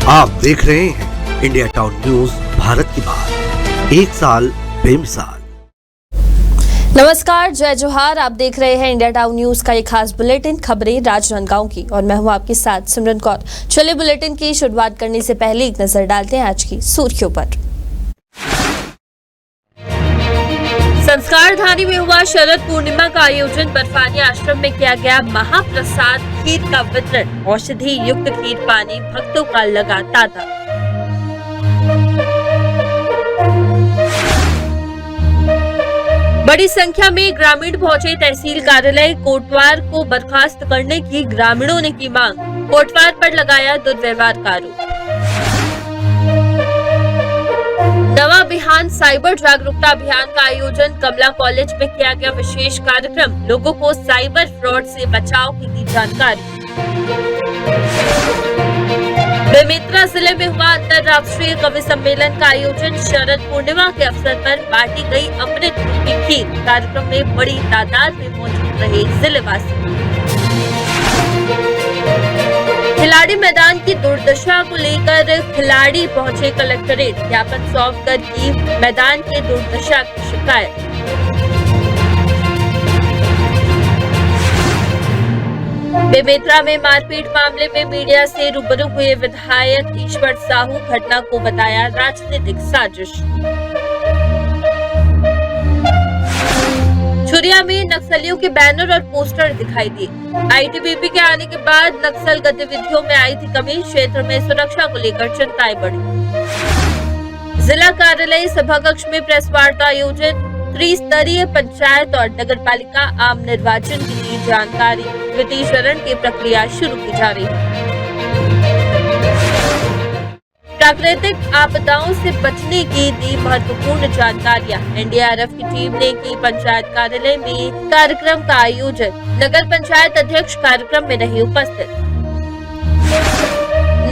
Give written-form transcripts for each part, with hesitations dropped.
आप देख रहे हैं इंडिया टाउन न्यूज, भारत की बात, एक साल बेमिसाल। नमस्कार, जय जोहार। आप देख रहे हैं इंडिया टाउन न्यूज का एक खास बुलेटिन, खबरें राजनांदगांव की, और मैं हूं आपके साथ सिमरन कौर। चलिए बुलेटिन की शुरुआत करने से पहले एक नजर डालते हैं आज की सुर्खियों पर। संस्कारधानी में हुआ शरद पूर्णिमा का आयोजन। बर्फानी आश्रम में किया गया महाप्रसाद खीर का वितरण। औषधि युक्त खीर पानी भक्तों का लगा तांता। बड़ी संख्या में ग्रामीण पहुंचे तहसील कार्यालय। कोटवार को बर्खास्त करने की ग्रामीणों ने की मांग। कोटवार पर लगाया दुर्व्यवहार का आरोप। नवा बिहान साइबर जागरूकता अभियान का आयोजन। कमला कॉलेज में किया गया विशेष कार्यक्रम। लोगों को साइबर फ्रॉड से बचाव की दी जानकारी। बेमेतरा जिले में हुआ अंतर्राष्ट्रीय कवि सम्मेलन का आयोजन। शरद पूर्णिमा के अवसर पर बांटी गई अमृत की खीर। कार्यक्रम में बड़ी तादाद में मौजूद रहे जिलेवासी। खिलाड़ी मैदान की दुर्दशा को लेकर खिलाड़ी पहुंचे कलेक्ट्रेट। ज्ञापन सौंप कर की मैदान की दुर्दशा की शिकायत। बेमेतरा में मारपीट मामले में मीडिया से रूबरू हुए विधायक ईश्वर साहू। घटना को बताया राजनीतिक साजिश। छुरिया में नक्सलियों के बैनर और पोस्टर दिखाई दिए। आईटीबीपी के आने के बाद नक्सल गतिविधियों में आई थी कमी। क्षेत्र में सुरक्षा को लेकर चिंताएं बढ़ी। जिला कार्यालय सभाकक्ष में प्रेस वार्ता आयोजित। त्रिस्तरीय पंचायत और नगर पालिका आम निर्वाचन की दी जानकारी। द्वितीय चरण की प्रक्रिया शुरू की जा रही है। प्राकृतिक आपदाओं से बचने की दी महत्वपूर्ण जानकारियां। एनडीआरएफ की टीम ने की पंचायत कार्यालय में कार्यक्रम का आयोजन। नगर पंचायत अध्यक्ष कार्यक्रम में रही उपस्थित।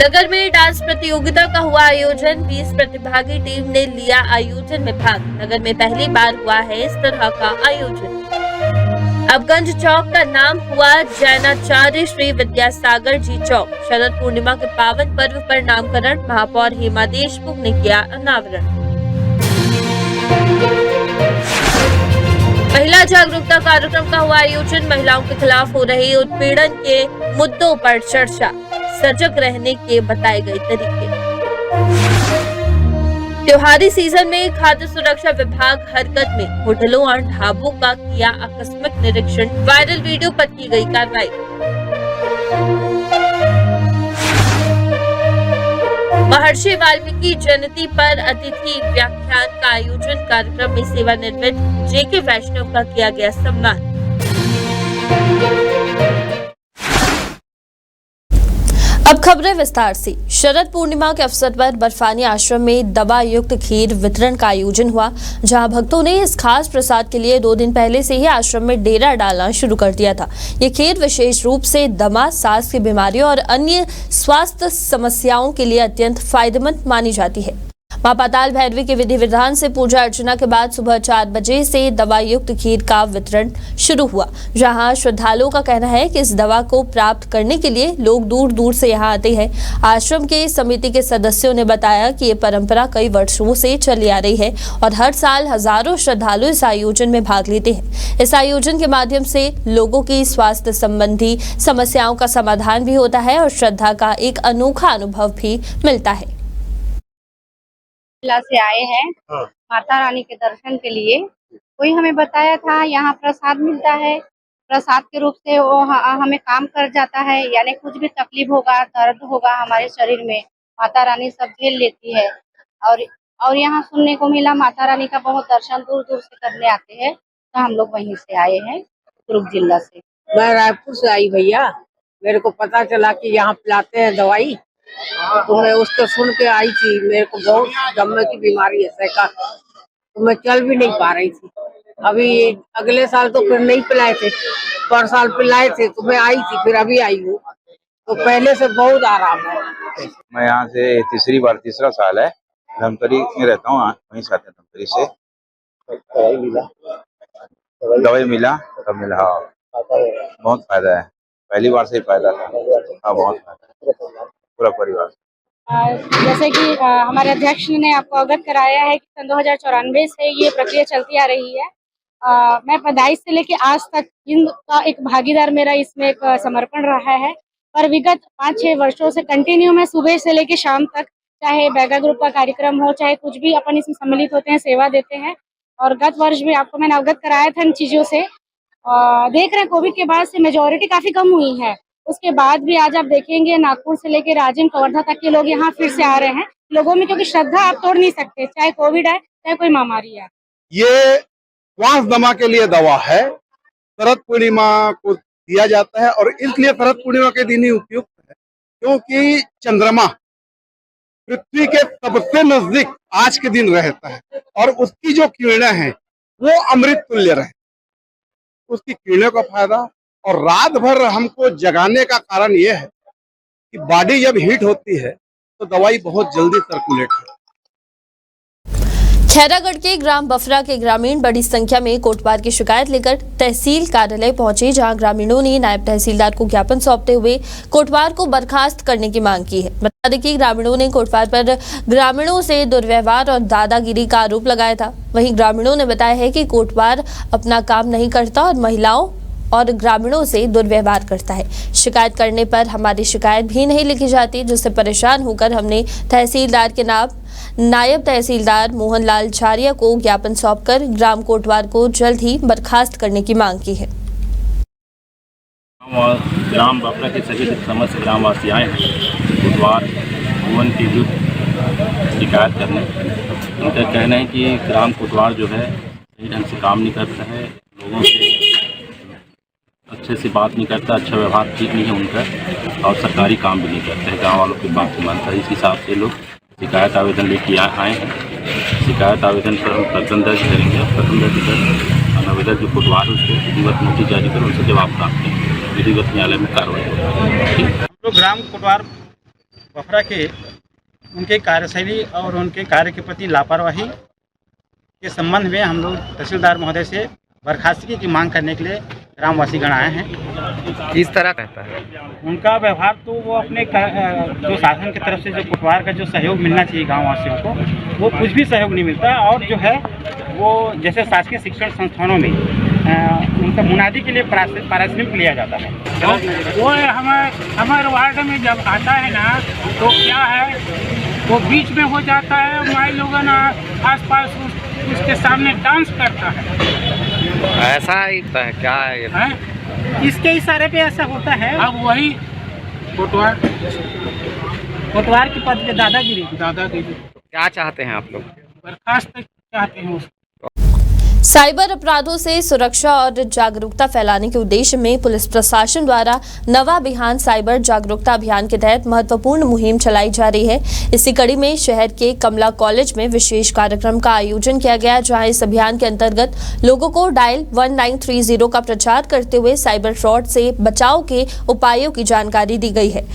नगर में डांस प्रतियोगिता का हुआ आयोजन। 20 प्रतिभागी टीम ने लिया आयोजन में भाग। नगर में पहली बार हुआ है इस तरह का आयोजन। अबगंज चौक का नाम हुआ जैनाचार्य श्री विद्यासागर जी चौक। शरद पूर्णिमा के पावन पर्व पर नामकरण। महापौर हेमा देशमुख ने किया अनावरण। महिला जागरूकता कार्यक्रम का हुआ आयोजन। महिलाओं के खिलाफ हो रहे उत्पीड़न के मुद्दों पर चर्चा। सजग रहने के बताए गए तरीके। त्योहारी सीजन में खाद्य सुरक्षा विभाग हरकत में। होटलों और ढाबों का किया आकस्मिक निरीक्षण। वायरल वीडियो पर की गई कार्रवाई। महर्षि वाल्मीकि जयंती पर अतिथि व्याख्यान का आयोजन। कार्यक्रम में सेवानिवृत्त जेके वैष्णव का किया गया सम्मान। अब खबरें विस्तार से। शरद पूर्णिमा के अवसर पर बर्फानी आश्रम में दवा युक्त खीर वितरण का आयोजन हुआ, जहां भक्तों ने इस खास प्रसाद के लिए 2 दिन पहले से ही आश्रम में डेरा डालना शुरू कर दिया था। ये खीर विशेष रूप से दमा, सांस की बीमारियों और अन्य स्वास्थ्य समस्याओं के लिए अत्यंत फायदेमंद मानी जाती है। मां पाताल भैरवी के विधि विधान से पूजा अर्चना के बाद सुबह 4 बजे से दवा युक्त खीर का वितरण शुरू हुआ, जहां श्रद्धालुओं का कहना है कि इस दवा को प्राप्त करने के लिए लोग दूर दूर से यहां आते हैं। आश्रम के समिति के सदस्यों ने बताया कि ये परंपरा कई वर्षों से चली आ रही है और हर साल हजारों श्रद्धालु इस आयोजन में भाग लेते हैं। इस आयोजन के माध्यम से लोगों की स्वास्थ्य संबंधी समस्याओं का समाधान भी होता है और श्रद्धा का एक अनोखा अनुभव भी मिलता है। से आए हैं माता रानी के दर्शन के लिए। कोई हमें बताया था यहाँ प्रसाद मिलता है, प्रसाद के रूप से वो हमें काम कर जाता है, यानी कुछ भी तकलीफ होगा, दर्द होगा हमारे शरीर में, माता रानी सब झेल लेती है। और यहाँ सुनने को मिला माता रानी का बहुत दर्शन दूर दूर से करने आते हैं, तो हम लोग वहीं से आए हैं, दुर्ग जिला से। मैं रायपुर से आई भैया, मेरे को पता चला कि यहाँ पिलाते हैं दवाई, तो मैं उसको सुन के आई थी। मेरे को बहुत दमे की बीमारी है, सैका, तो मैं चल भी नहीं पा रही थी। अभी अगले साल तो फिर नहीं पिलाए थे, पर साल पिलाए थे, तो मैं आई थी, फिर अभी आई हूँ, तो पहले से बहुत आराम है। मैं यहाँ से तीसरा साल है, धमतरी में रहता हूँ, वहीं से आते हैं धमतरी से। दवाई मिला तब मिला। हाँ, बहुत फायदा है, पहली बार से ही फायदा था। हाँ, बहुत फायदा, पूरा परिवार। जैसे कि हमारे अध्यक्ष ने आपको अवगत कराया है कि सन 2094 से ये प्रक्रिया चलती आ रही है। मैं पैदाइश से लेके आज तक इनका एक भागीदार मेरा इसमें एक समर्पण रहा है। पर विगत 5-6 वर्षों से कंटिन्यू मैं सुबह से लेके शाम तक, चाहे बैगा ग्रुप का कार्यक्रम हो, चाहे कुछ भी अपन इसमें सम्मिलित होते हैं, सेवा देते हैं। और गत वर्ष भी आपको मैंने अवगत कराया था इन चीज़ों से। देख रहे हैं कोविड के बाद से मेजॉरिटी काफ़ी कम हुई है। उसके बाद भी आज आप देखेंगे नागपुर से लेकर राजिम कवर्धा तक के लोग यहाँ फिर से आ रहे हैं। लोगों में क्योंकि श्रद्धा आप तोड़ नहीं सकते, चाहे कोविड है चाहे कोई महामारी है। ये श्वास दमा के लिए दवा है। शरद पूर्णिमा को दिया जाता है और इसलिए शरद पूर्णिमा के दिन ही उपयुक्त है, क्योंकि चंद्रमा पृथ्वी के सबसे नजदीक आज के दिन रहता है और उसकी जो किरणें हैं वो अमृत तुल्य रहे, उसकी किरणों का फायदा। और रात भर हमको जगाने का कारण ये है कि बॉडी जब हीट होती है तो दवाई बहुत जल्दी सर्कुलेट होती है। खैरागढ़ के ग्राम बफरा के ग्रामीण बड़ी संख्या में कोटवार की शिकायत लेकर तहसील कार्यालय पहुंचे, जहां ग्रामीणों ने नायब तहसीलदार को ज्ञापन सौंपते हुए कोटवार को बर्खास्त करने की मांग की है। बता दें कि ग्रामीणों ने कोटवार पर ग्रामीणों से दुर्व्यवहार और दादागिरी का आरोप लगाया था। वहीं ग्रामीणों ने बताया है कि कोटवार अपना काम नहीं करता और महिलाओं और ग्रामीणों से दुर्व्यवहार करता है। शिकायत करने पर हमारी शिकायत भी नहीं लिखी जाती, जिससे परेशान होकर हमने तहसीलदार के नाम नायब तहसीलदार मोहनलाल झारिया को ज्ञापन सौंपकर ग्राम कोटवार को जल्द ही बर्खास्त करने की मांग की है। ग्राम बफरा के सभी समस्त ग्रामवासी आए हैं कोटवार भवन के विरुद्ध शिकायत करने। उनका कहना है कि ग्राम कोटवार जो है सही ढंग से काम नहीं करता है, लोगों से अच्छे से बात नहीं करता, अच्छा व्यवहार ठीक नहीं है उनका, और सरकारी काम भी नहीं करता है, गाँव वालों की बात नहीं मानता है। इस हिसाब से लोग शिकायत आवेदन लेके आए हैं। शिकायत आवेदन पर हम प्रकरण दर्ज करेंगे। प्रकरण दर्ज कर आवेदक जो कोटवार है उसको विधिवत नोटिस जारी कर उनसे जवाब प्राप्त करेंगे, विधिवत न्यायालय में कार्रवाई होगी। हम लोग ग्राम कोटवार बफरा के उनके कार्यशैली और उनके कार्य के प्रति लापरवाही के संबंध में हम लोग तहसीलदार महोदय से बर्खास्तगी की मांग करने के लिए ग्रामवासी गण आए हैं। किस तरह कहता है उनका व्यवहार, तो वो अपने जो शासन की तरफ से जो कोटवार का जो सहयोग मिलना चाहिए गाँव वासियों को, वो कुछ भी सहयोग नहीं मिलता। और जो है वो जैसे शासकीय शिक्षण संस्थानों में उनका मुनादी के लिए पारिश्रमिक लिया जाता है। वो हमारे वार्ड में जब आता है ना तो क्या है, वो बीच में हो जाता है, हमारे लोगों ना आस पास उसके सामने डांस करता है। ऐसा ही होता है क्या है? इसके इशारे पे ऐसा होता है। अब वही कोटवार की पद पे दादागिरी। क्या चाहते हैं आप लोग? बर्खास्त चाहते हैं उसको। साइबर अपराधों से सुरक्षा और जागरूकता फैलाने के उद्देश्य में पुलिस प्रशासन द्वारा नवा बिहान साइबर जागरूकता अभियान के तहत महत्वपूर्ण मुहिम चलाई जा रही है। इसी कड़ी में शहर के कमला कॉलेज में विशेष कार्यक्रम का आयोजन किया गया, जहां इस अभियान के अंतर्गत लोगों को डायल 1930 का प्रचार करते हुए साइबर फ्रॉड से बचाव के उपायों की जानकारी दी गई है।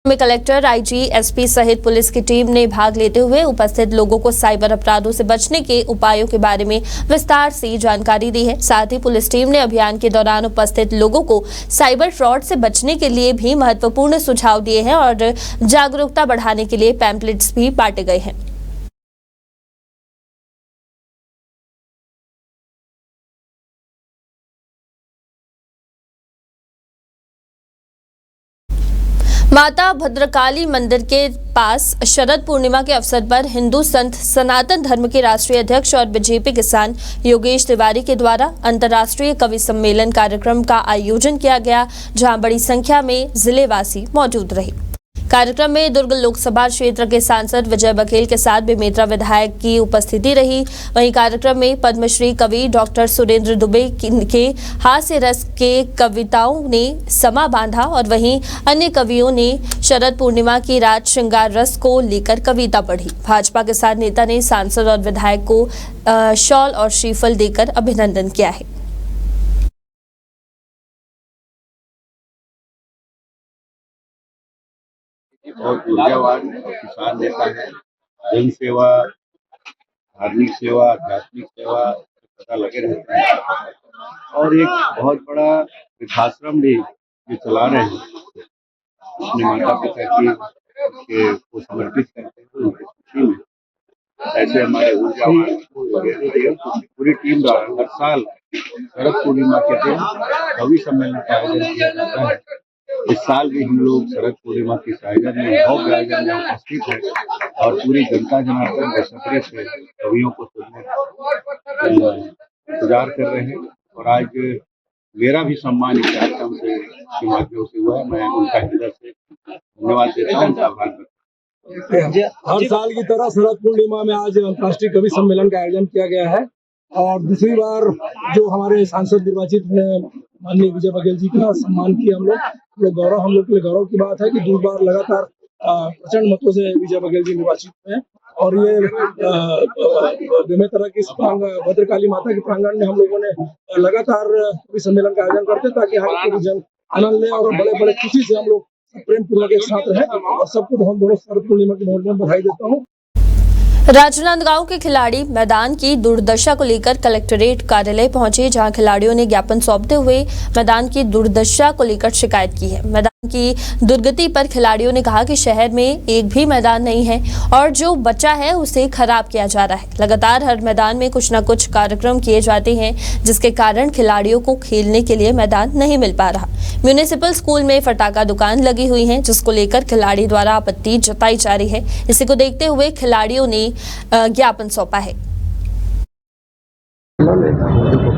में कलेक्टर, आईजी, एसपी सहित पुलिस की टीम ने भाग लेते हुए उपस्थित लोगों को साइबर अपराधों से बचने के उपायों के बारे में विस्तार से जानकारी दी है। साथ ही पुलिस टीम ने अभियान के दौरान उपस्थित लोगों को साइबर फ्रॉड से बचने के लिए भी महत्वपूर्ण सुझाव दिए हैं और जागरूकता बढ़ाने के लिए पैम्पलेट्स भी बांटे गए हैं। माता भद्रकाली मंदिर के पास शरद पूर्णिमा के अवसर पर हिंदू संत सनातन धर्म के राष्ट्रीय अध्यक्ष और बीजेपी किसान योगेश तिवारी के द्वारा अंतर्राष्ट्रीय कवि सम्मेलन कार्यक्रम का आयोजन किया गया, जहां बड़ी संख्या में जिलेवासी मौजूद रहे। कार्यक्रम में दुर्ग लोकसभा क्षेत्र के सांसद विजय बघेल के साथ बेमेतरा विधायक की उपस्थिति रही। वहीं कार्यक्रम में पद्मश्री कवि डॉक्टर सुरेंद्र दुबे के हास्य रस के कविताओं ने समा बांधा और वहीं अन्य कवियों ने शरद पूर्णिमा की रात श्रृंगार रस को लेकर कविता पढ़ी। भाजपा के साथ नेता ने सांसद और विधायक को शॉल और श्रीफल देकर अभिनंदन किया है। बहुत ऊर्जावान और किसान नेता है। जन सेवा, धार्मिक सेवा, आध्यात्मिक सेवा पता लगे रहते हैं और एक बहुत बड़ा वृद्धाश्रम भी चला रहे हैं। अपने माता पिता की के को समर्पित करते हैं उनकी खुशी में। ऐसे हमारे ऊर्जावान पूरी टीम द्वारा हर साल शरद पूर्णिमा के दिन कवि सम्मेलन का आयोजन किया जाता है। इस साल भी हम लोग शरद पूर्णिमा के आयोजन में भव्य आयोजन में उपस्थित हैं और पूरी जनता जनार्दन बेसब्री से कवियों को सुनने इंतजार कर रहे हैं। और आज मेरा भी सम्मान इस कार्यक्रम से के माध्यम से हुआ है। मैं उनका हृदय से धन्यवाद देता हूँ, उनका आभार करता हूँ। हर साल की तरह शरद पूर्णिमा में आज अंतर्राष्ट्रीय कवि सम्मेलन का आयोजन किया गया है और दूसरी बार जो हमारे सांसद निर्वाचित ने माननीय विजय बघेल जी का सम्मान किया हम लोग गौरव, हम लोग के लिए गौरव की बात है कि 2 बार लगातार प्रचंड मतों से विजय बघेल जी निर्वाचित हुए हैं। और ये बेमेतरा की भद्रकाली माता के प्रांगण में हम लोगों ने लगातार कवि सम्मेलन का आयोजन करते ताकि यहाँ के जन आनंद लें और बड़े बड़े खुशी से हम लोग प्रेम पूर्वक एक साथ रहे। और सबको हम दोनों शरद पूर्णिमा की बहुत बहुत बधाई देता हूँ। राजनांदगांव के खिलाड़ी मैदान की दुर्दशा को लेकर कलेक्ट्रेट कार्यालय पहुंचे, जहां खिलाड़ियों ने ज्ञापन सौंपते हुए मैदान की दुर्दशा को लेकर शिकायत की है। मैदान की दुर्गति पर खिलाड़ियों ने कहा कि शहर में एक भी मैदान नहीं है और जो बचा है उसे खराब किया जा रहा है। लगातार हर मैदान में कुछ न कुछ कार्यक्रम किए जाते हैं, जिसके कारण खिलाड़ियों को खेलने के लिए मैदान नहीं मिल पा रहा। म्यूनिसिपल स्कूल में फटाका दुकान लगी हुई है, जिसको लेकर खिलाड़ी द्वारा आपत्ति जताई जा रही है। इसी को देखते हुए खिलाड़ियों ने ज्ञापन सौंपा है।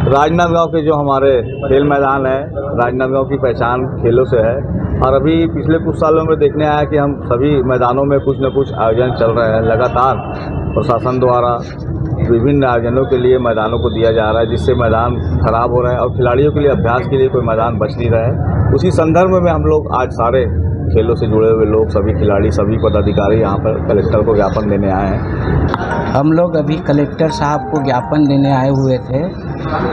राजनांदगांव के जो हमारे खेल मैदान है, राजनांदगांव की पहचान खेलों से है और अभी पिछले कुछ सालों में देखने आया कि हम सभी मैदानों में कुछ न कुछ आयोजन चल रहे हैं। लगातार प्रशासन द्वारा विभिन्न आयोजनों के लिए मैदानों को दिया जा रहा है, जिससे मैदान खराब हो रहे हैं और खिलाड़ियों के लिए अभ्यास के लिए कोई मैदान बच नहीं रहा है। उसी संदर्भ में हम लोग आज सारे खेलों से जुड़े हुए लोग, सभी खिलाड़ी, सभी पदाधिकारी यहाँ पर कलेक्टर को ज्ञापन देने आए हैं। हम लोग अभी कलेक्टर साहब को ज्ञापन देने आए हुए थे।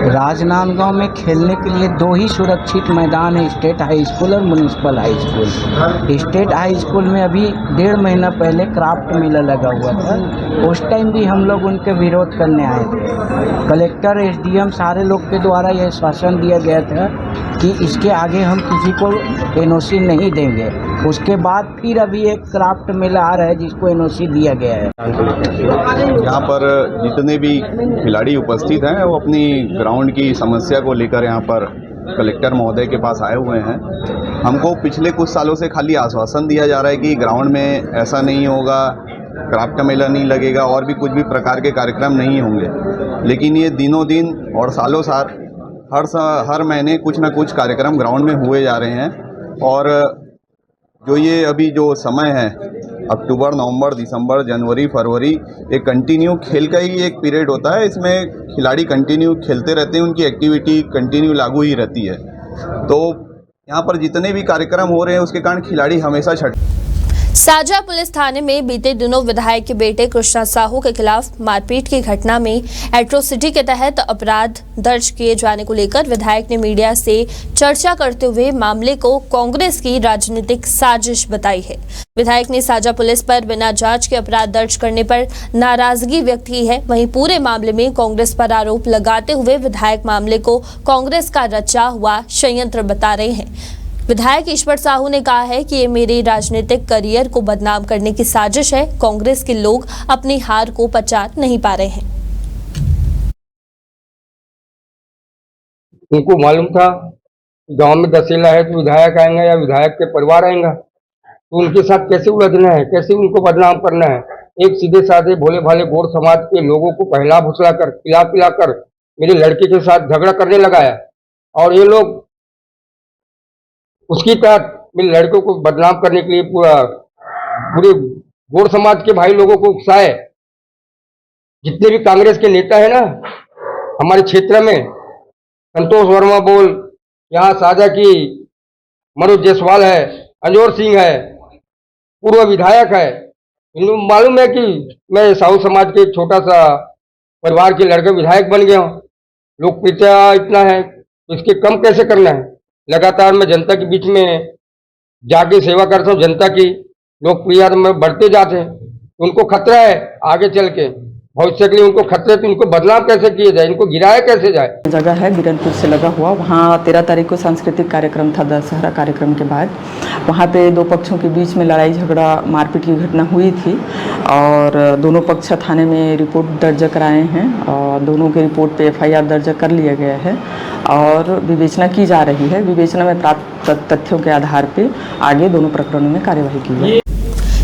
राजनांदगांव में खेलने के लिए 2 ही सुरक्षित मैदान है, स्टेट हाई स्कूल और municipal high school. State high school में अभी 1.5 महीना पहले क्राफ्ट मेला लगा हुआ था, उस टाइम भी हम लोग उनके विरोध करने आए थे। कलेक्टर, एसडीएम सारे लोग के द्वारा यह शासन दिया गया था कि इसके आगे हम किसी को एनओसी नहीं देंगे। उसके बाद फिर अभी एक क्राफ्ट मेला आ रहा है जिसको एनओसी दिया गया है। यहाँ पर जितने भी खिलाड़ी उपस्थित हैं वो अपनी ग्राउंड की समस्या को लेकर यहाँ पर कलेक्टर महोदय के पास आए हुए हैं। हमको पिछले कुछ सालों से खाली आश्वासन दिया जा रहा है कि ग्राउंड में ऐसा नहीं होगा, क्राफ्ट मेला नहीं लगेगा और भी कुछ भी प्रकार के कार्यक्रम नहीं होंगे। लेकिन ये दिनों दिन और सालों साल हर महीने कुछ ना कुछ कार्यक्रम ग्राउंड में हुए जा रहे हैं। और जो ये अभी जो समय है, अक्टूबर, नवंबर, दिसंबर, जनवरी, फरवरी, एक कंटिन्यू खेल का ही एक पीरियड होता है। इसमें खिलाड़ी कंटिन्यू खेलते रहते हैं, उनकी एक्टिविटी कंटिन्यू लागू ही रहती है। तो यहाँ पर जितने भी कार्यक्रम हो रहे हैं उसके कारण खिलाड़ी हमेशा साजा पुलिस थाने में बीते दिनों विधायक के बेटे कृष्णा साहू के खिलाफ मारपीट की घटना में एट्रोसिटी के तहत अपराध दर्ज किए जाने को लेकर विधायक ने मीडिया से चर्चा करते हुए मामले को कांग्रेस की राजनीतिक साजिश बताई है। विधायक ने साजा पुलिस पर बिना जांच के अपराध दर्ज करने पर नाराजगी व्यक्त की है। वहीं पूरे मामले में कांग्रेस पर आरोप लगाते हुए विधायक मामले को कांग्रेस का रचा हुआ षड्यंत्र बता रहे हैं। विधायक ईश्वर साहू ने कहा है कि ये मेरे राजनीतिक करियर को बदनाम करने की साजिश है। कांग्रेस के लोग अपनी हार को पचा नहीं पा रहे हैं। उनको मालूम था गांव में दशहरा है तो विधायक आएंगे या विधायक के परिवार आएंगा, तो उनके साथ कैसे उलझना है, कैसे उनको बदनाम करना है। एक सीधे साधे भोले भाले गौर समाज के लोगों को पहला फुसला कर पिला कर मेरे लड़के के साथ झगड़ा करने लगा है और ये लोग उसकी तहत मेरे लड़कों को बदनाम करने के लिए पूरे गौर समाज के भाई लोगों को उकसाए। जितने भी कांग्रेस के नेता है ना हमारे क्षेत्र में, संतोष वर्मा बोल, यहाँ साजा की मनोज जायसवाल है, अंजोर सिंह है, पूर्व विधायक है। इनको मालूम है कि मैं साहू समाज के एक छोटा सा परिवार के लड़के विधायक बन गया हूँ। लोकप्रियता इतना है तो इसके कम कैसे करना है। लगातार मैं जनता के बीच में जाके सेवा करता हूँ, जनता की लोकप्रियता में बढ़ते जाते हैं। उनको खतरा है आगे चल के भविष्य के लिए उनको खतरे, तो इनको बदनाम कैसे किए जाए, इनको गिराया कैसे जाए। जगह है बिरनपुर से लगा हुआ, वहाँ 13 तारीख को सांस्कृतिक कार्यक्रम था। दशहरा कार्यक्रम के बाद वहाँ पे दो पक्षों के बीच में लड़ाई झगड़ा मारपीट की घटना हुई थी और दोनों पक्ष थाने में रिपोर्ट दर्ज कराए हैं और दोनों के रिपोर्ट पे FIR दर्ज कर लिया गया है और विवेचना की जा रही है। विवेचना में प्राप्त तथ्यों के आधार पर आगे दोनों प्रकरणों में कार्यवाही की जाए।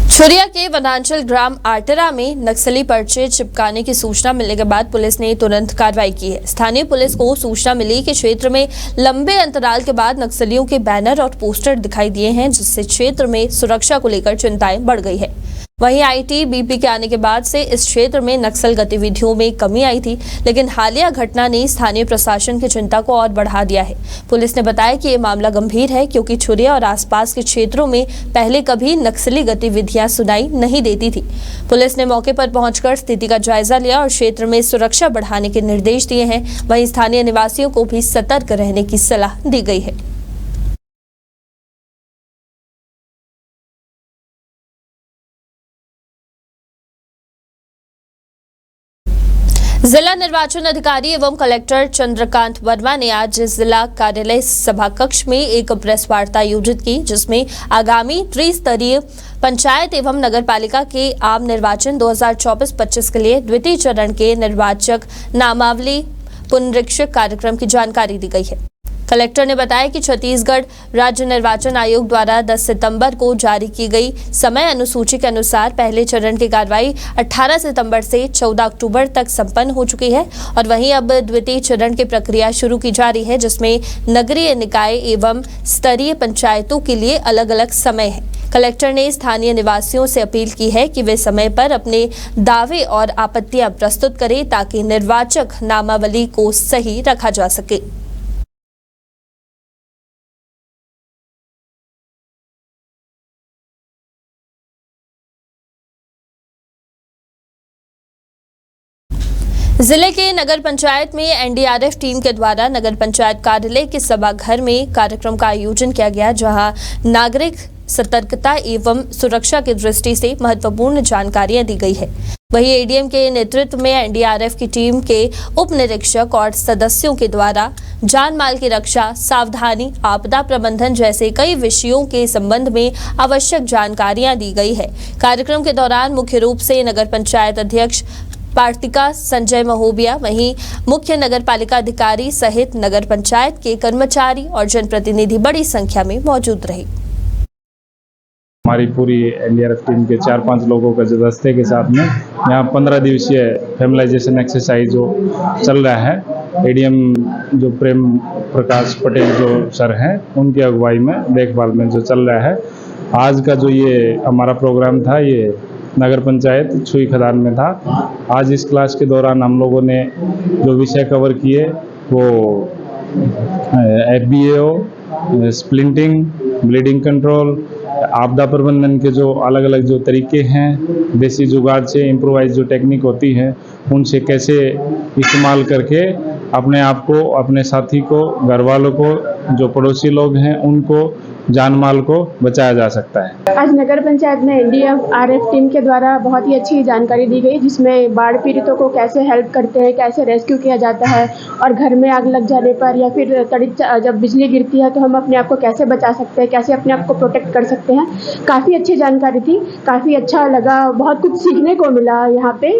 छुरिया के वनांचल ग्राम आटरा में नक्सली पर्चे चिपकाने की सूचना मिलने के बाद पुलिस ने तुरंत कार्रवाई की है। स्थानीय पुलिस को सूचना मिली कि क्षेत्र में लंबे अंतराल के बाद नक्सलियों के बैनर और पोस्टर दिखाई दिए हैं, जिससे क्षेत्र में सुरक्षा को लेकर चिंताएं बढ़ गई है। वहीं ITBP के आने के बाद से इस क्षेत्र में नक्सल गतिविधियों में कमी आई थी, लेकिन हालिया घटना ने स्थानीय प्रशासन की चिंता को और बढ़ा दिया है। पुलिस ने बताया कि ये मामला गंभीर है क्योंकि छुरिया और आसपास के क्षेत्रों में पहले कभी नक्सली गतिविधियां सुनाई नहीं देती थी। पुलिस ने मौके पर पहुंचकर स्थिति का जायजा लिया और क्षेत्र में सुरक्षा बढ़ाने के निर्देश दिए हैं। वहीं स्थानीय निवासियों को भी सतर्क रहने की सलाह दी गई है। जिला निर्वाचन अधिकारी एवं कलेक्टर चंद्रकांत वर्मा ने आज जिला कार्यालय सभा कक्ष में एक प्रेस वार्ता आयोजित की, जिसमें आगामी त्रिस्तरीय पंचायत एवं नगर पालिका के आम निर्वाचन 2024-25 के लिए द्वितीय चरण के निर्वाचक नामावली पुनरीक्षक कार्यक्रम की जानकारी दी गई है। कलेक्टर ने बताया कि छत्तीसगढ़ राज्य निर्वाचन आयोग द्वारा 10 सितंबर को जारी की गई समय अनुसूची के अनुसार पहले चरण की कार्रवाई 18 सितंबर से 14 अक्टूबर तक संपन्न हो चुकी है और वहीं अब द्वितीय चरण की प्रक्रिया शुरू की जा रही है, जिसमें नगरीय निकाय एवं स्तरीय पंचायतों के लिए अलग अलग समय है। कलेक्टर ने स्थानीय निवासियों से अपील की है कि वे समय पर अपने दावे और आपत्तियां प्रस्तुत करें ताकि निर्वाचक नामावली को सही रखा जा सके। जिले के नगर पंचायत में NDRF टीम के द्वारा नगर पंचायत कार्यालय के सभाघर में कार्यक्रम का आयोजन किया गया, जहां नागरिक सतर्कता एवं सुरक्षा की दृष्टि से महत्वपूर्ण जानकारियां दी गई है। वहीं ADM के नेतृत्व में NDRF की टीम के उप निरीक्षक और सदस्यों के द्वारा जान माल की रक्षा, सावधानी, आपदा प्रबंधन जैसे कई विषयों के संबंध में आवश्यक जानकारियां दी गई है। कार्यक्रम के दौरान मुख्य रूप से नगर पंचायत अध्यक्ष पार्थिका संजय महोबिया, वहीं मुख्य नगर पालिका अधिकारी सहित नगर पंचायत के कर्मचारी और जनप्रतिनिधि बड़ी संख्या में मौजूद रहे। हमारी पूरी NDRF टीम के 4-5 लोगों का जो दस्ते के साथ में यहाँ 15 दिवसीय फैमिलाइजेशन एक्सरसाइज जो चल रहा है, ADM जो प्रेम प्रकाश पटेल जो सर हैं उनकी अगुवाई में देखभाल में जो चल रहा है। आज का जो ये हमारा प्रोग्राम था, ये नगर पंचायत छुई खदान में था। आज इस क्लास के दौरान हम लोगों ने जो विषय कवर किए वो FBAO, स्प्लिंटिंग, ब्लीडिंग कंट्रोल, आपदा प्रबंधन के जो अलग अलग जो तरीके हैं, देसी जुगाड़ से इम्प्रोवाइज जो टेक्निक होती है उनसे कैसे इस्तेमाल करके अपने आप को, अपने साथी को, घर वालों को, जो पड़ोसी लोग हैं उनको, जान माल को बचाया जा सकता है। आज नगर पंचायत में NDRF टीम के द्वारा बहुत ही अच्छी जानकारी दी गई, जिसमें बाढ़ पीड़ितों को कैसे हेल्प करते हैं, कैसे रेस्क्यू किया जाता है और घर में आग लग जाने पर या फिर जब बिजली गिरती है तो हम अपने आप को कैसे बचा सकते हैं, कैसे अपने आप को प्रोटेक्ट कर सकते हैं। काफ़ी अच्छी जानकारी थी, काफ़ी अच्छा लगा, बहुत कुछ सीखने को मिला यहाँ पे।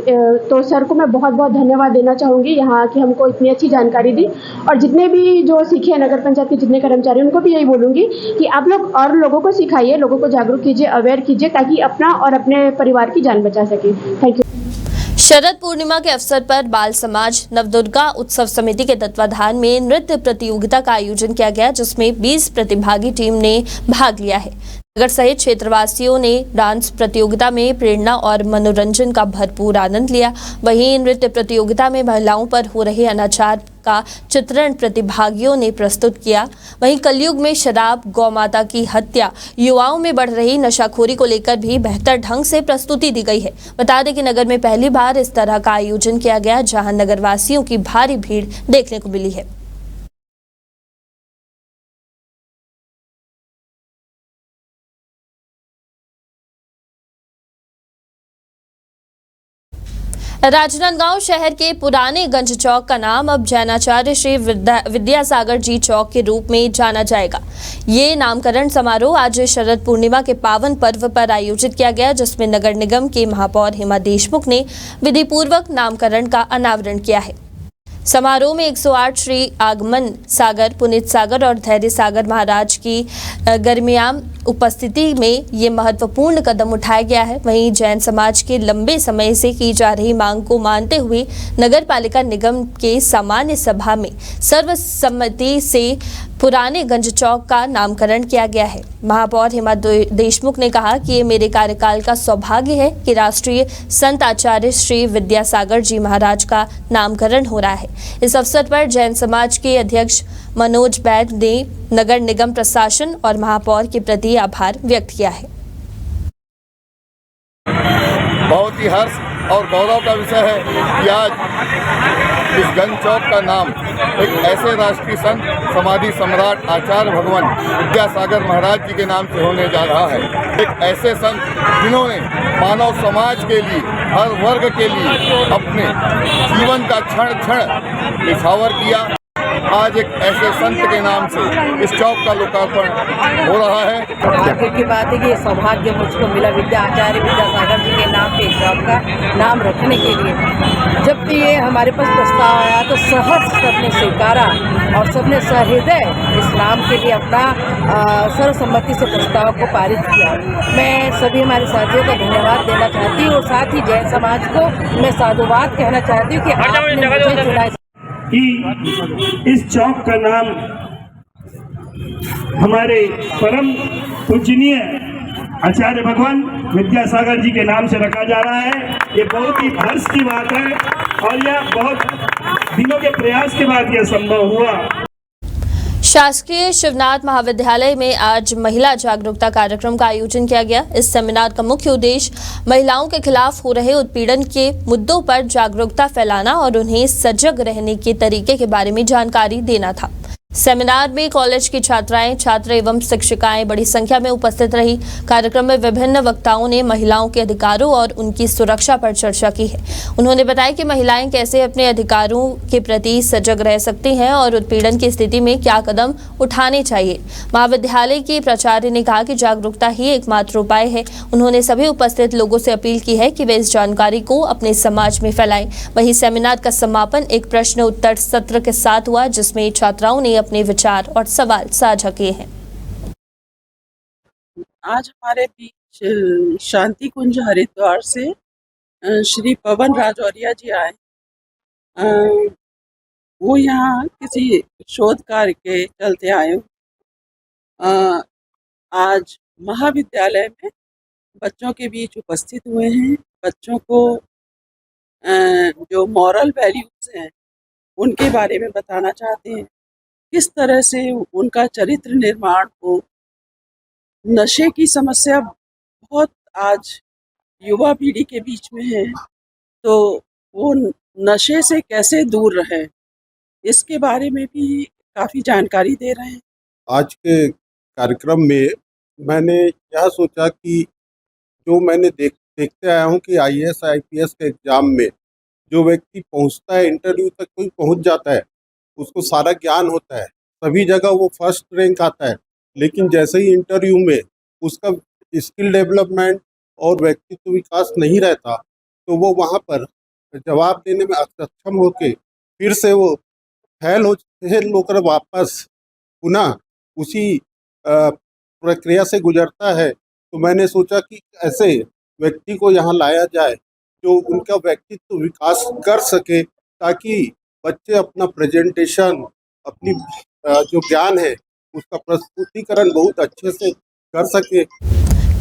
तो सर को मैं बहुत बहुत धन्यवाद देना चाहूँगी यहाँ की हमको इतनी अच्छी जानकारी दी, और जितने भी जो सीखे नगर पंचायत के जितने कर्मचारी उनको भी यही बोलूँगी कि आप लोग और लोगों को सिखाइए, लोगों को जागरूक कीजिए, अवेयर कीजिए, ताकि अपना और अपने परिवार की जान बचा सके। Thank you. शरद पूर्णिमा के अवसर पर बाल समाज नवदुर्गा उत्सव समिति के तत्वाधान में नृत्य प्रतियोगिता का आयोजन किया गया, जिसमें 20 प्रतिभागी टीम ने भाग लिया है। नगर सहित क्षेत्रवासियों ने डांस प्रतियोगिता में प्रेरणा और मनोरंजन का भरपूर आनंद लिया। वहीं नृत्य प्रतियोगिता में महिलाओं पर हो रहे अनाचार का चित्रण प्रतिभागियों ने प्रस्तुत किया। वहीं कलयुग में शराब, गौ माता की हत्या, युवाओं में बढ़ रही नशाखोरी को लेकर भी बेहतर ढंग से प्रस्तुति दी गई है। बता दें कि नगर में पहली बार इस तरह का आयोजन किया गया, जहां नगरवासियों की भारी भीड़ देखने को मिली है। राजनांदगांव शहर के पुराने गंज चौक का नाम अब जैनाचार्य श्री विद्यासागर जी चौक के रूप में जाना जाएगा। ये नामकरण समारोह आज शरद पूर्णिमा के पावन पर्व पर आयोजित किया गया, जिसमें नगर निगम के महापौर हेमा देशमुख ने विधिपूर्वक नामकरण का अनावरण किया है। समारोह में 108 श्री आगमन सागर, पुनीत सागर और धैर्य सागर महाराज की गर्मियाम उपस्थिति में ये महत्वपूर्ण कदम उठाया गया है। वहीं जैन समाज के लंबे समय से की जा रही मांग को मानते हुए नगर पालिका निगम के सामान्य सभा में सर्वसम्मति से पुराने गंज चौक का नामकरण किया गया है। महापौर हेमा देशमुख ने कहा कि ये मेरे कार्यकाल का सौभाग्य है कि राष्ट्रीय संत आचार्य श्री विद्यासागर जी महाराज का नामकरण हो रहा है। इस अवसर पर जैन समाज के अध्यक्ष मनोज बैद ने नगर निगम प्रशासन और महापौर के प्रति आभार व्यक्त किया है। बहुत ही हर्ष और गौरव का विषय है कि आज इस गंज चौक का नाम एक ऐसे राष्ट्रीय संत समाधि सम्राट आचार्य भगवान विद्यासागर महाराज जी के नाम से होने जा रहा है। एक ऐसे संत जिन्होंने मानव समाज के लिए, हर वर्ग के लिए अपने जीवन का क्षण क्षण निछावर किया। आज एक ऐसे संत के नाम से इस चौक का लोकार्पण हो रहा है। भाग्य की बात है कि ये सौभाग्य मुझको मिला आचार्य विद्यासागर जी के नाम पे चौक का नाम रखने के लिए। जब ये हमारे पास प्रस्ताव आया तो सहर्ष सबने स्वीकारा और सबने सहृदय इस नाम के लिए अपना सर्वसम्मति से प्रस्ताव को पारित किया। मैं सभी हमारे साथियों का धन्यवाद देना चाहती हूँ और साथ ही जैन समाज को मैं साधुवाद कहना चाहती हूँ कि आपने मुझे चुना कि इस चौक का नाम हमारे परम पूजनीय आचार्य भगवान विद्यासागर जी के नाम से रखा जा रहा है। ये बहुत ही हर्ष की बात है और यह बहुत दिनों के प्रयास के बाद यह संभव हुआ। शासकीय शिवनाथ महाविद्यालय में आज महिला जागरूकता कार्यक्रम का आयोजन किया गया। इस सेमिनार का मुख्य उद्देश्य महिलाओं के खिलाफ हो रहे उत्पीड़न के मुद्दों पर जागरूकता फैलाना और उन्हें सजग रहने के तरीके के बारे में जानकारी देना था। सेमिनार में कॉलेज की छात्राएं, छात्र एवं शिक्षिकाएं बड़ी संख्या में उपस्थित रही। कार्यक्रम में विभिन्न वक्ताओं ने महिलाओं के अधिकारों और उनकी सुरक्षा पर चर्चा की है। उन्होंने बताया कि महिलाएं कैसे अपने अधिकारों के प्रति सजग रह सकती हैं और उत्पीड़न की स्थिति में क्या कदम उठाने चाहिए। महाविद्यालय की प्राचार्य ने कहा कि जागरूकता ही एकमात्र उपाय है। उन्होंने सभी उपस्थित लोगों से अपील की है कि वे इस जानकारी को अपने समाज में फैलाएं। वहीं सेमिनार का समापन एक प्रश्न उत्तर सत्र के साथ हुआ, जिसमें छात्राओं ने अपने विचार और सवाल साझा किए हैं। आज हमारे बीच शांति कुंज हरिद्वार से श्री पवन राजौरिया जी आए। वो यहाँ किसी शोध कार्य के चलते आए। आज महाविद्यालय में बच्चों के बीच उपस्थित हुए हैं। बच्चों को जो मॉरल वैल्यूज हैं उनके बारे में बताना चाहते हैं, किस तरह से उनका चरित्र निर्माण हो। नशे की समस्या बहुत आज युवा पीढ़ी के बीच में है, तो वो नशे से कैसे दूर रहे, इसके बारे में भी काफ़ी जानकारी दे रहे हैं। आज के कार्यक्रम में मैंने यह सोचा कि जो मैंने देखते आया हूँ कि IAS IPS के एग्ज़ाम में जो व्यक्ति पहुँचता है, इंटरव्यू तक कोई पहुँच जाता है, उसको सारा ज्ञान होता है, सभी जगह वो फर्स्ट रैंक आता है, लेकिन जैसे ही इंटरव्यू में उसका स्किल डेवलपमेंट और व्यक्तित्व विकास नहीं रहता, तो वो वहाँ पर जवाब देने में अक्षम होके फिर से वो फेल होकर वापस पुनः उसी प्रक्रिया से गुजरता है। तो मैंने सोचा कि ऐसे व्यक्ति को यहाँ लाया जाए जो उनका व्यक्तित्व विकास कर सके, ताकि बच्चे अपना प्रेजेंटेशन, अपनी जो ज्ञान है उसका प्रस्तुतिकरण बहुत अच्छे से कर सके।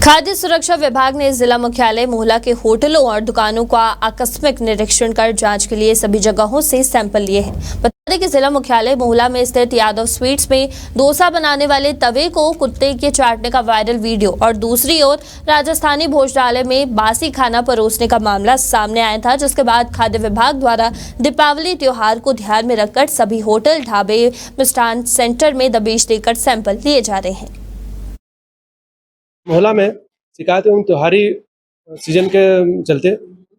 खाद्य सुरक्षा विभाग ने जिला मुख्यालय मोहला के होटलों और दुकानों का आकस्मिक निरीक्षण कर जांच के लिए सभी जगहों से सैंपल लिए हैं। बता दें कि जिला मुख्यालय मोहला में स्थित यादव स्वीट्स में डोसा बनाने वाले तवे को कुत्ते के चाटने का वायरल वीडियो और दूसरी ओर राजस्थानी भोजनालय में बासी खाना परोसने का मामला सामने आया था, जिसके बाद खाद्य विभाग द्वारा दीपावली त्योहार को ध्यान में रखकर सभी होटल, ढाबे, मिष्ठान सेंटर में दबिश देकर सैंपल लिए जा रहे हैं। मोहला में शिकायत एवं त्योहारी सीजन के चलते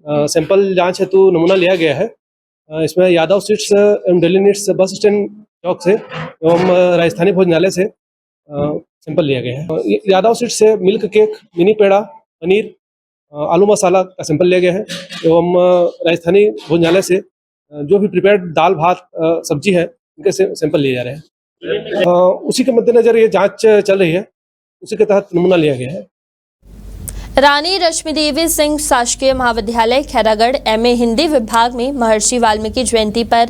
सैंपल जांच हेतु नमूना लिया गया है। इसमें यादव स्ट्रीट्स एवं दिल्ली नीड्स बस स्टैंड चौक से एवं राजस्थानी भोजनालय से सैंपल लिया गया है। यादव स्ट्रीट से मिल्क केक, मिनी पेड़ा, पनीर, आलू मसाला का सैंपल लिया गया है एवं राजस्थानी भोजनालय से जो भी प्रिपेयर्ड दाल भात सब्जी है उनके सैंपल लिए जा रहे हैं। उसी के मद्देनजर ये जांच चल रही है, उसी के तहत नमूना लिया गया है। रानी रश्मिदेवी सिंह शासकीय महाविद्यालय खैरागढ़ एमए हिंदी विभाग में महर्षि वाल्मीकि जयंती पर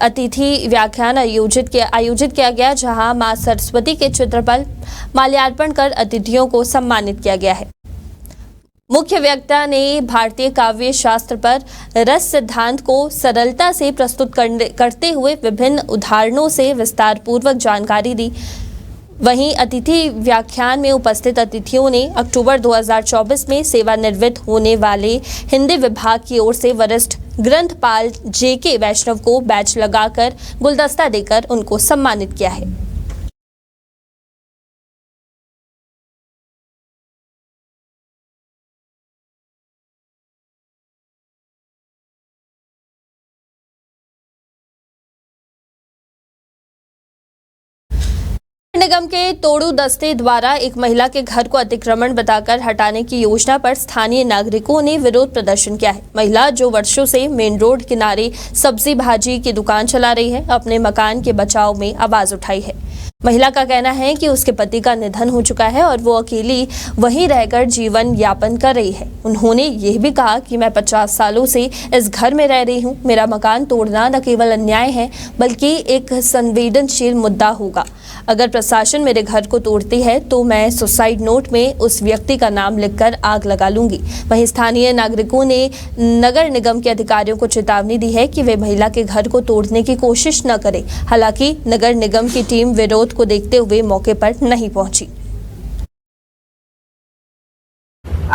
अतिथि व्याख्यान आयोजित किया गया, जहां मां सरस्वती के चित्र पर माल्यार्पण कर अतिथियों को सम्मानित किया गया है। मुख्य वक्ता ने भारतीय काव्य शास्त्र पर रस सिद्धांत को सरलता से प्रस्तुत करते हुए विभिन्न उदाहरणों से विस्तार पूर्वक जानकारी दी। वहीं अतिथि व्याख्यान में उपस्थित अतिथियों ने अक्टूबर 2024 में सेवानिवृत्त होने वाले हिंदी विभाग की ओर से वरिष्ठ ग्रंथपाल JK वैष्णव को बैच लगाकर गुलदस्ता देकर उनको सम्मानित किया है। निगम के तोड़ू दस्ते द्वारा एक महिला के घर को अतिक्रमण बताकर हटाने की योजना पर स्थानीय नागरिकों ने विरोध प्रदर्शन किया है। महिला, जो वर्षों से मेन रोड किनारे सब्जी भाजी की दुकान चला रही है, अपने मकान के बचाव में आवाज उठाई है। महिला का कहना है कि उसके पति का निधन हो चुका है और वो अकेली वहीं रहकर जीवन यापन कर रही है। उन्होंने यह भी कहा कि मैं 50 सालों से इस घर में रह रही हूं। मेरा मकान तोड़ना न केवल अन्याय है बल्कि एक संवेदनशील मुद्दा होगा। अगर प्रशासन मेरे घर को तोड़ती है तो मैं सुसाइड नोट में उस व्यक्ति का नाम लिखकर आग लगा लूंगी। वहीं स्थानीय नागरिकों ने नगर निगम के अधिकारियों को चेतावनी दी है कि वे महिला के घर को तोड़ने की कोशिश न करें। हालांकि नगर निगम की टीम विरोध को देखते हुए मौके पर नहीं पहुंची।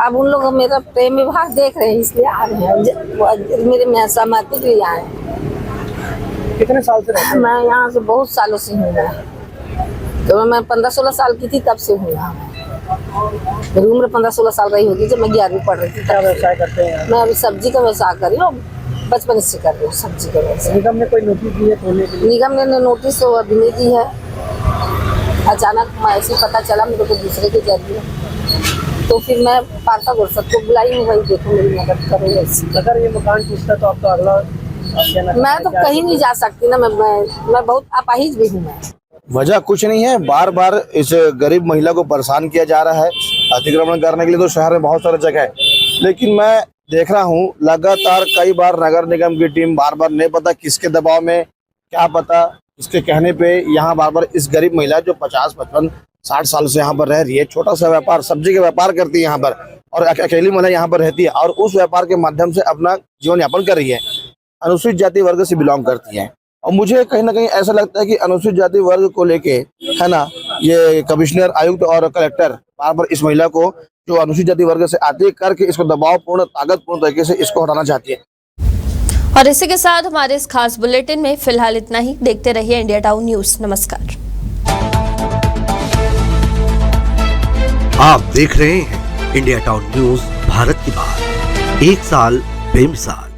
अब उन लोग मेरा प्रेम विवाह देख रहे हैं, इसलिए आ रहे हैं। मेरे में सहमति के लिए आए। कितने साल से रहते हैं? मैं यहाँ से बहुत सालों से हूँ। तो मैं 15-16 साल की थी तब से हूँ यहाँ। मेरी उम्र 15-16 साल रही होगी जब मैं 11वीं पढ़ रही थी। क्या व्यवसाय करते हैं? मैं अभी सब्जी का व्यवसाय कर रही हूँ, बचपन से कर रही हूँ सब्जी का व्यवसाय। निगम ने कोई नोटिस दी है तोड़ने के लिए? निगम ने नोटिस तो अभी नहीं दी है। अचानक ऐसे पता चला मेरे को दूसरे के जरिए, तो फिर मैं पार्षद और सबको बुलाई हूँ, भाई देखो मेरी मदद करो। अगर ये मकान टूटता तो आपका अगला? मैं तो कहीं नहीं जा सकती ना, मैं बहुत अपाहिज भी हूँ। मैं वजह कुछ नहीं है, बार बार इस गरीब महिला को परेशान किया जा रहा है अतिक्रमण करने के लिए। तो शहर में बहुत सारी जगह है, लेकिन मैं देख रहा हूँ लगातार कई बार नगर निगम की टीम बार बार नहीं पता किसके दबाव में, क्या पता इसके कहने पे यहाँ बार बार इस गरीब महिला जो 50, 55, 60 साल से यहाँ पर रह रही है, छोटा सा व्यापार सब्जी का व्यापार करती है यहाँ पर, और अकेली महिला यहाँ पर रहती है और उस व्यापार के माध्यम से अपना जीवन यापन कर रही है। अनुसूचित जाति वर्ग से बिलोंग करती है और मुझे कहीं ना कहीं ऐसा लगता है कि अनुसूचित जाति वर्ग को लेके, है ना, ये कमिश्नर, आयुक्त और कलेक्टर बार बार इस महिला को जो अनुसूचित जाति वर्ग से आती है करके इसको दबावपूर्ण, ताकतपूर्ण तरीके से इसको हटाना चाहती है। और इसी के साथ हमारे इस खास बुलेटिन में फिलहाल इतना ही। देखते रहिए इंडिया टाउन न्यूज। नमस्कार। आप देख रहे हैं इंडिया टाउन न्यूज, भारत की बात, एक साल बेमिसाल।